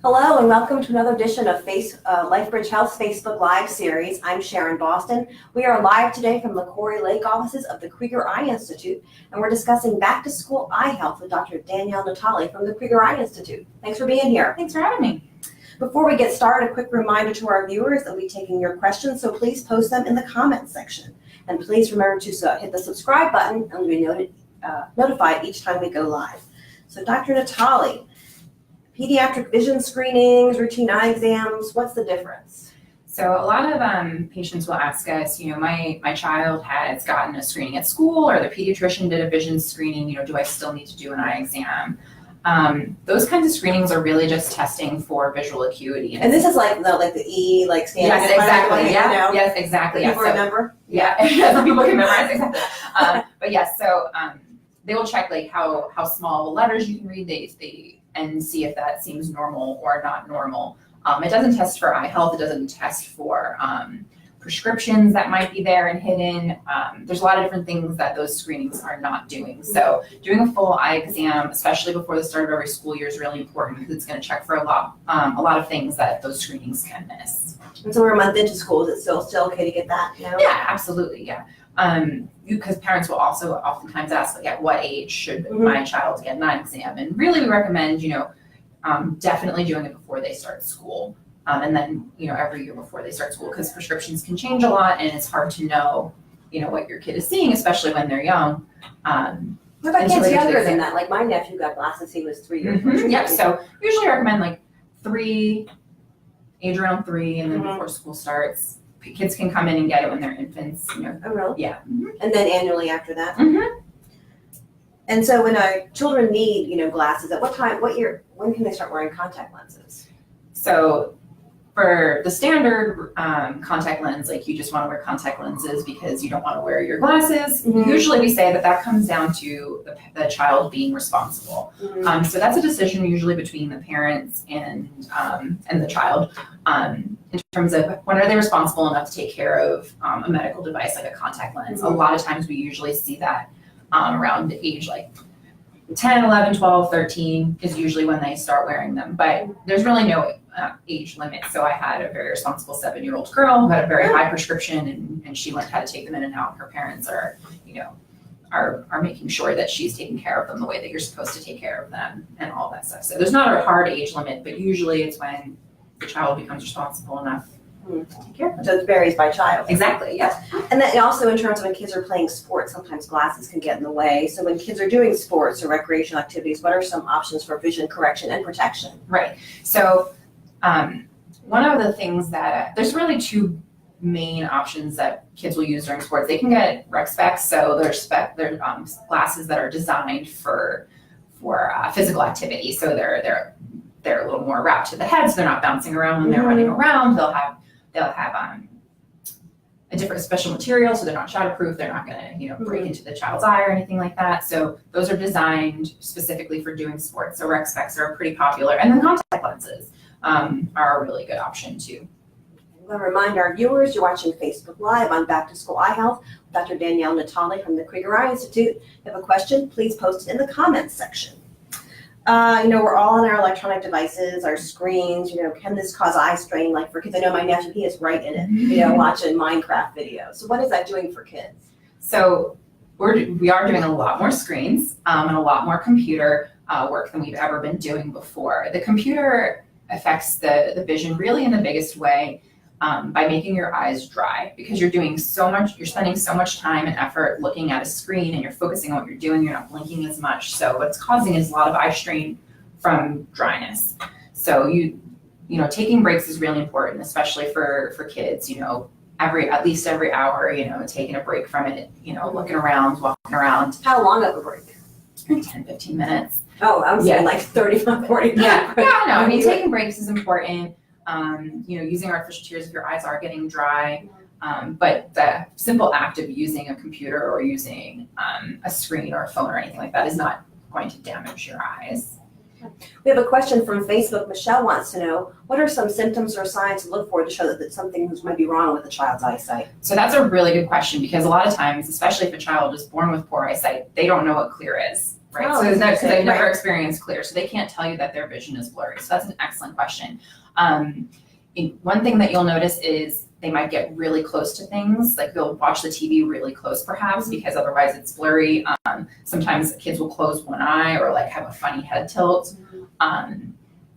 Hello and welcome to another edition of LifeBridge Health's Facebook Live series. I'm Sharon Boston. We are live today from the Quarry Lake offices of the Krieger Eye Institute, and we're discussing back-to-school eye health with Dr. Danielle Natali from the Krieger Eye Institute. Thanks for being here. Thanks for having me. Before we get started, a quick reminder to our viewers that we'll be taking your questions, so please post them in the comments section. And please remember to hit the subscribe button and you'll be notified each time we go live. So Dr. Natali, pediatric vision screenings, routine eye exams, what's the difference? So a lot of patients will ask us, my child has gotten a screening at school, or the pediatrician did a vision screening, do I still need to do an eye exam? Those kinds of screenings are really just testing for visual acuity. And this is like the E, like standing. Yes, exactly. Yeah. You know? Yes, exactly. People remember? Yeah, some people can memorize exactly. But yes, so they will check like how small letters you can read. They and see if that seems normal or not normal. It doesn't test for eye health. It doesn't test for prescriptions that might be there and hidden. There's a lot of different things that those screenings are not doing. So doing a full eye exam, especially before the start of every school year, is really important because it's going to check for a lot of things that those screenings can miss. And so we're a month into school. Is it still okay to get that? Yeah, absolutely. Yeah. Because parents will also oftentimes ask, like, at what age should my child get an eye exam? And really we recommend, definitely doing it before they start school. And then, every year before they start school, because prescriptions can change a lot and it's hard to know, what your kid is seeing, especially when they're young. What about kids younger than that? Like my nephew got glasses, he was 3 years old. Yep, so usually recommend like age around 3, and then before school starts. Kids can come in and get it when they're infants. Oh, really? Yeah. And then annually after that? And so when children need, glasses, at when can they start wearing contact lenses? So for the standard contact lens, like you just want to wear contact lenses because you don't want to wear your glasses. Usually we say that comes down to the child being responsible. So that's a decision usually between the parents and the child. In terms of when are they responsible enough to take care of a medical device like a contact lens. A lot of times we usually see that around age like 10, 11, 12, 13 is usually when they start wearing them. But there's really no age limit. So I had a very responsible 7-year-old girl who had a very high prescription, and she learned how to take them in and out. Her parents are making sure that she's taking care of them the way that you're supposed to take care of them and all that stuff. So there's not a hard age limit, but usually it's when the child becomes responsible enough to take care of them. So it varies by child. Exactly, yes. And then also in terms of when kids are playing sports, sometimes glasses can get in the way. So when kids are doing sports or recreational activities, what are some options for vision correction and protection? Right. So one of the things that there's really 2 main options that kids will use during sports. They can get rec specs, so they're glasses that are designed for physical activity. So they're a little more wrapped to the head, so they're not bouncing around when they're running around. They'll have a different special material, so they're not shatterproof. They're not going to break into the child's eye or anything like that. So those are designed specifically for doing sports. So rec specs are pretty popular, and then contact lenses are a really good option too. I want to remind our viewers you're watching Facebook Live on Back to School Eye Health with Dr. Danielle Natali from the Krieger Eye Institute. If you have a question, please post it in the comments section. We're all on our electronic devices, our screens. Can this cause eye strain? Like for kids, I know my nephew, he is right in it, watching Minecraft videos. So what is that doing for kids? So we are doing a lot more screens and a lot more computer work than we've ever been doing before. The computer affects the vision really in the biggest way by making your eyes dry, because you're spending so much time and effort looking at a screen, and you're focusing on what you're doing. You're not blinking as much. So what's causing is a lot of eye strain from dryness. So taking breaks is really important, especially for kids. At least every hour, taking a break from it. Looking around, walking around. How long of a break? 10, 15 minutes. Oh, I'm saying like 35, 40. Yeah, no. Taking breaks is important. Using artificial tears if your eyes are getting dry. But the simple act of using a computer or using a screen or a phone or anything like that is not going to damage your eyes. We have a question from Facebook. Michelle wants to know, what are some symptoms or signs to look for to show that something might be wrong with the child's eyesight? So that's a really good question, because a lot of times, especially if a child is born with poor eyesight, they don't know what clear is. right? Oh, So because they've never right. experienced clear, so they can't tell you that their vision is blurry. So that's an excellent question. One thing that you'll notice is they might get really close to things, like they'll watch the TV really close perhaps because otherwise it's blurry. Sometimes kids will close one eye or like have a funny head tilt.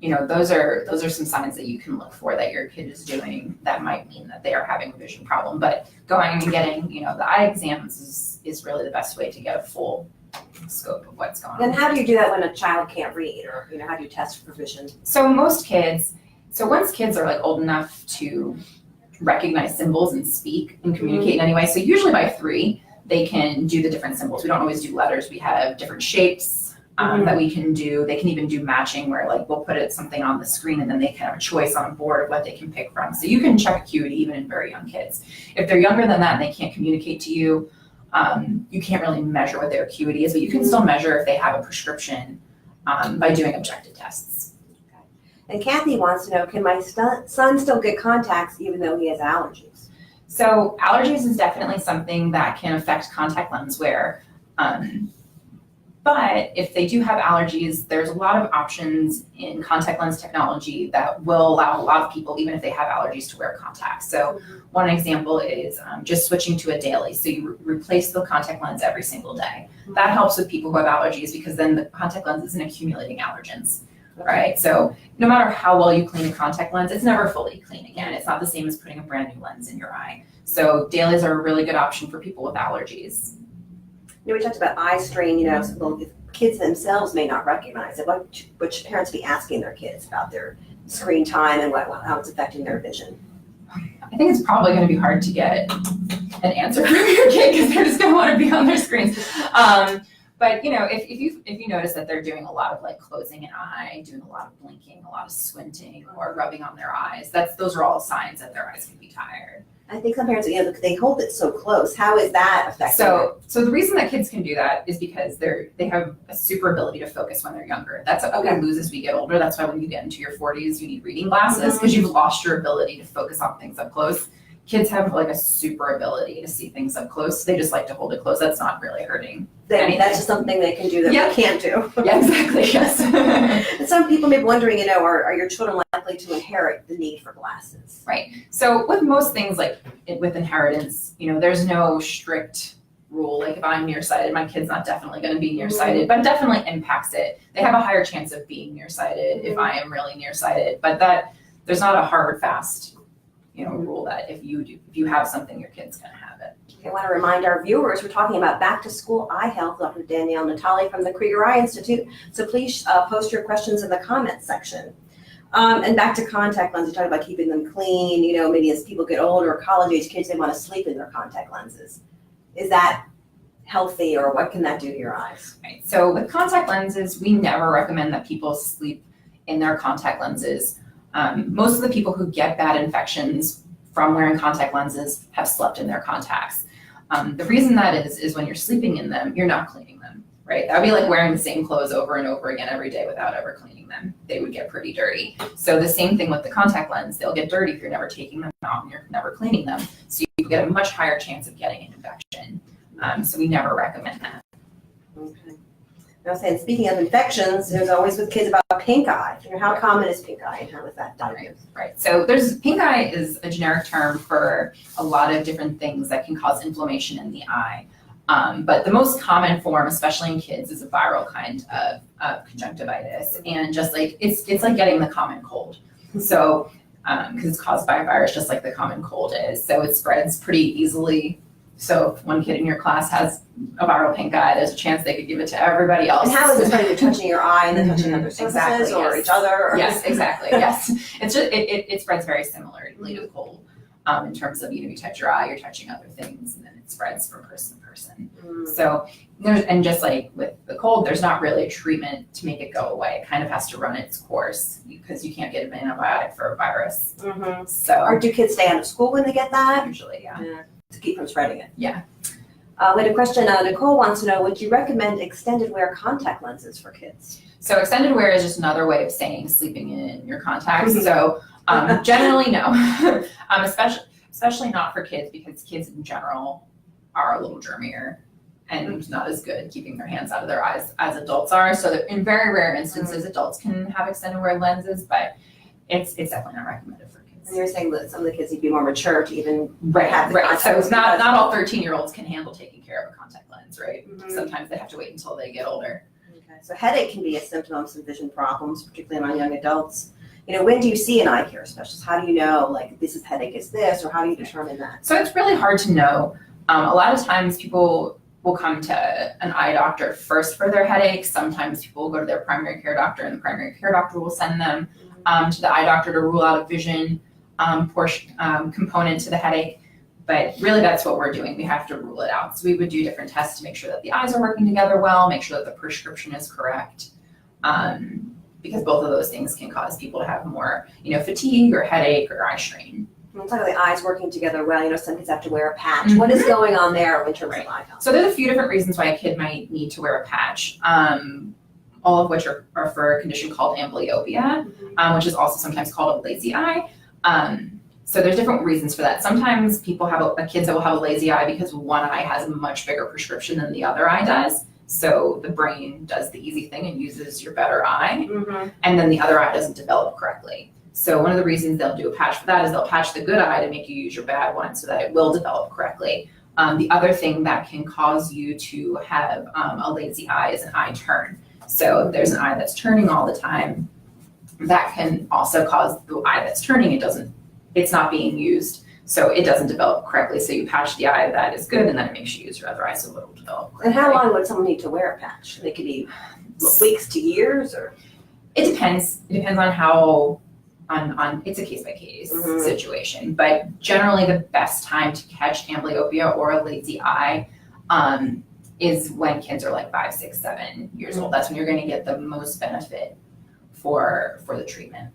Those are some signs that you can look for that your kid is doing that might mean that they are having a vision problem. But going and getting, the eye exams is really the best way to get a full scope of what's going on. Then how do you do that when a child can't read, or how do you test for vision? So once kids are like old enough to recognize symbols and speak and communicate in any way, so usually by 3, they can do the different symbols. We don't always do letters. We have different shapes that we can do. They can even do matching where like we'll put something on the screen and then they can have a choice on a board of what they can pick from. So you can check acuity even in very young kids. If they're younger than that and they can't communicate to you, you can't really measure what their acuity is, but you can still measure if they have a prescription by doing objective tests. And Kathy wants to know, can my son still get contacts even though he has allergies? So allergies is definitely something that can affect contact lens wear. But if they do have allergies, there's a lot of options in contact lens technology that will allow a lot of people, even if they have allergies, to wear contacts. So one example is just switching to a daily. So you replace the contact lens every single day. That helps with people who have allergies because then the contact lens isn't accumulating allergens. Right? So no matter how well you clean a contact lens, it's never fully clean again. It's not the same as putting a brand new lens in your eye. So dailies are a really good option for people with allergies. We talked about eye strain, so if kids themselves may not recognize it, what should parents be asking their kids about their screen time and how it's affecting their vision? I think it's probably going to be hard to get an answer from your kid because they're just going to want to be on their screens. But if you notice that they're doing a lot of like closing an eye, doing a lot of blinking, a lot of squinting, or rubbing on their eyes, those are all signs that their eyes can be tired. I think some parents, they hold it so close. How is that affecting them? So the reason that kids can do that is because they have a super ability to focus when they're younger. That's what we lose as we get older. That's why when you get into your 40s, you need reading glasses because you've lost your ability to focus on things up close. Kids have like a super ability to see things up close. They just like to hold it close. That's not really hurting anything. That's just something they can do that we can't do. Yeah, exactly, yes. And some people may be wondering, are your children likely to inherit the need for glasses? Right. So with most things like with inheritance, there's no strict rule. Like if I'm nearsighted, my kid's not definitely going to be nearsighted, but it definitely impacts it. They have a higher chance of being nearsighted if I am really nearsighted, but there's not a hard, fast rule that if you have something, your kid's going to have it. I want to remind our viewers, we're talking about back to school eye health, Dr. Danielle Natali from the Krieger Eye Institute. So please post your questions in the comments section. And back to contact lenses, you talk about keeping them clean, maybe as people get older, college age kids, they want to sleep in their contact lenses. Is that healthy, or what can that do to your eyes? Right. So with contact lenses, we never recommend that people sleep in their contact lenses. Most of the people who get bad infections from wearing contact lenses have slept in their contacts. The reason that is when you're sleeping in them, you're not cleaning them, right? That would be like wearing the same clothes over and over again every day without ever cleaning them. They would get pretty dirty. So the same thing with the contact lens, they'll get dirty if you're never taking them out and you're never cleaning them. So you get a much higher chance of getting an infection. So we never recommend that. Okay. I was saying, speaking of infections, there's always with kids about pink eye. How common is pink eye and how is that diagnosed? Right. So pink eye is a generic term for a lot of different things that can cause inflammation in the eye. But the most common form, especially in kids, is a viral kind of conjunctivitis. And just like, it's like getting the common cold. So, because it's caused by a virus, just like the common cold is. So it spreads pretty easily. So if one kid in your class has a viral pink eye, there's a chance they could give it to everybody else. And how is it spreading? You're touching your eye and then touching other surfaces or yes. each other? Or? Yes, exactly, yes. It's just, it spreads very similarly to the cold in terms of, you touch your eye, you're touching other things, and then it spreads from person to person. So and just like with the cold, there's not really a treatment to make it go away. It kind of has to run its course because you can't get an antibiotic for a virus. So, or do kids stay out of school when they get that? Usually, yeah. To keep from spreading it. Yeah. We had a question. Nicole wants to know, would you recommend extended wear contact lenses for kids? So extended wear is just another way of saying sleeping in your contacts. So generally, no. Especially not for kids because kids in general are a little germier and not as good keeping their hands out of their eyes as adults are. So that in very rare instances, adults can have extended wear lenses, but it's definitely not recommended for kids. And you're saying that some of the kids need to be more mature to even Right, have the right. contact So it's lens not because- all 13-year-olds can handle taking care of a contact lens, right? Mhm. Sometimes they have to wait until they get older. Okay. So headache can be a symptom of some vision problems, particularly among young adults. When do you see an eye care specialist? How do you know, like, this is headache is this, or how do you determine that? So it's really hard to know. A lot of times people will come to an eye doctor first for their headaches. Sometimes people will go to their primary care doctor, and the primary care doctor will send them to the eye doctor to rule out a vision component to the headache. But really that's what we're doing. We have to rule it out. So we would do different tests to make sure that the eyes are working together well, make sure that the prescription is correct. Because both of those things can cause people to have more, fatigue or headache or eye strain. Let's talk about the eyes working together well. Some kids have to wear a patch. What is going on there in terms of eye health? So there's a few different reasons why a kid might need to wear a patch. All of which are for a condition called amblyopia, which is also sometimes called a lazy eye. So there's different reasons for that. Sometimes people have kids that will have a lazy eye because one eye has a much bigger prescription than the other eye does. So the brain does the easy thing and uses your better eye, and then the other eye doesn't develop correctly. So one of the reasons they'll do a patch for that is they'll patch the good eye to make you use your bad one so that it will develop correctly. The other thing that can cause you to have a lazy eye is an eye turn. So if there's an eye that's turning all the time, that can also cause the eye that's turning, it's not being used, so it doesn't develop correctly. So you patch the eye that is good, and then it makes you use your other eye so it'll develop correctly. And how long would someone need to wear a patch? It could be weeks to years, or? It depends. It depends on how, it's a case-by-case situation. But generally the best time to catch amblyopia or a lazy eye is when kids are like 5, 6, 7 years old. That's when you're going to get the most benefit for the treatment.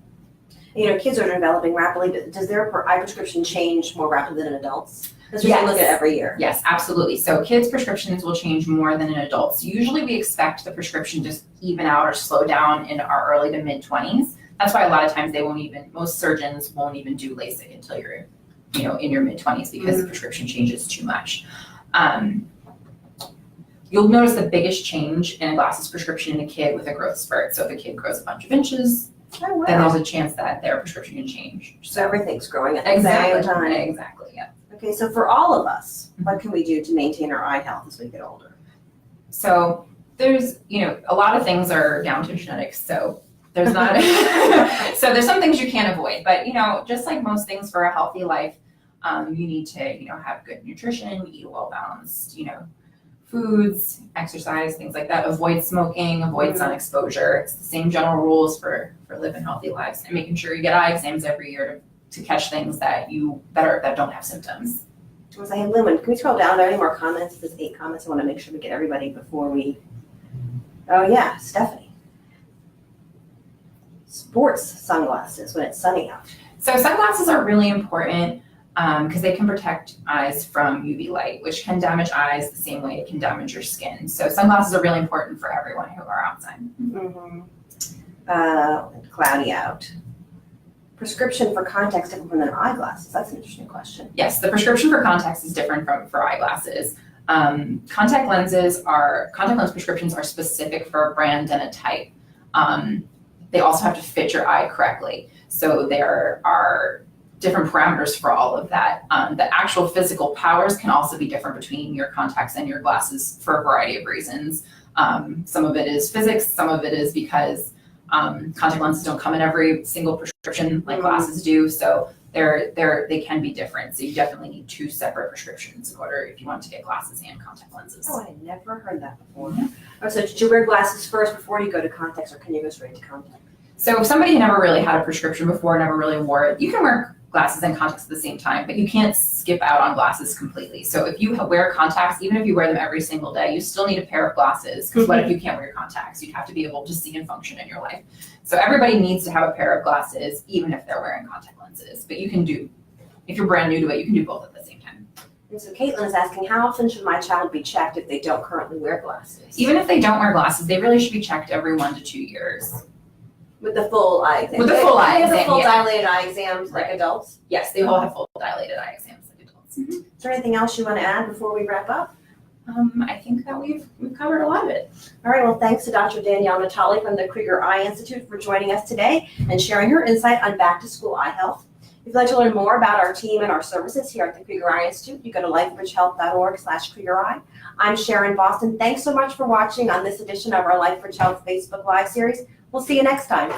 Kids are developing rapidly, but does their eye prescription change more rapidly than adults? That's what Yes. you look at every year. Yes, absolutely. So kids' prescriptions will change more than in adults. Usually we expect the prescription to just even out or slow down in our early to mid-20s. That's why a lot of times most surgeons won't even do LASIK until you're, in your mid-20s because the prescription changes too much. You'll notice the biggest change in a glasses prescription in a kid with a growth spurt. So if a kid grows a bunch of inches, Oh, wow. then there's a chance that their prescription can change. So everything's growing at the same time. Exactly, yeah. Okay, so for all of us, what can we do to maintain our eye health as we get older? So there's, a lot of things are down to genetics. So there's not, so there's some things you can't avoid, but just like most things for a healthy life, you need to, have good nutrition, eat well-balanced, foods, exercise, things like that. Avoid smoking, avoid sun exposure. It's the same general rules for living healthy lives, and making sure you get eye exams every year to catch things that don't have symptoms. I was like, hey, Lumen, can we scroll down? Are there any more comments? There's 8 comments. I want to make sure we get everybody before we. Oh yeah, Stephanie. Sports sunglasses when it's sunny out. So sunglasses are really important because they can protect eyes from UV light, which can damage eyes the same way it can damage your skin. So sunglasses are really important for everyone who are outside. Cloudy out. Prescription for contacts different from their eyeglasses. That's an interesting question. Yes, the prescription for contacts is different for eyeglasses. Contact lens prescriptions are specific for a brand and a type. They also have to fit your eye correctly. So there are different parameters for all of that. The actual physical powers can also be different between your contacts and your glasses for a variety of reasons. Some of it is physics, some of it is because contact lenses don't come in every single prescription like glasses do. So they can be different. So you definitely need 2 separate prescriptions in order if you want to get glasses and contact lenses. Oh, I had never heard that before. Oh, so did you wear glasses first before you go to contacts, or can you go straight to contacts? So if somebody never really had a prescription before, never really wore it, you can wear glasses and contacts at the same time, but you can't skip out on glasses completely. So if you wear contacts, even if you wear them every single day, you still need a pair of glasses, because what if you can't wear your contacts? You'd have to be able to see and function in your life. So everybody needs to have a pair of glasses, even if they're wearing contact lenses. But if you're brand new to it, you can do both at the same time. And so Caitlin is asking, how often should my child be checked if they don't currently wear glasses? Even if they don't wear glasses, they really should be checked every 1 to 2 years. With the full eye exam. With the full eye They have the exam, full yeah. dilated eye exams like Right. adults. Yes, they all have full dilated eye exams like adults. Is there anything else you want to add before we wrap up? I think that we've covered a lot of it. All right, well, thanks to Dr. Danielle Natali from the Krieger Eye Institute for joining us today and sharing her insight on back to school eye health. If you'd like to learn more about our team and our services here at the Krieger Eye Institute, you go to lifebridgehealth.org/KriegerEye. I'm Sharon Boston. Thanks so much for watching on this edition of our LifeBridge Health Facebook Live series. We'll see you next time.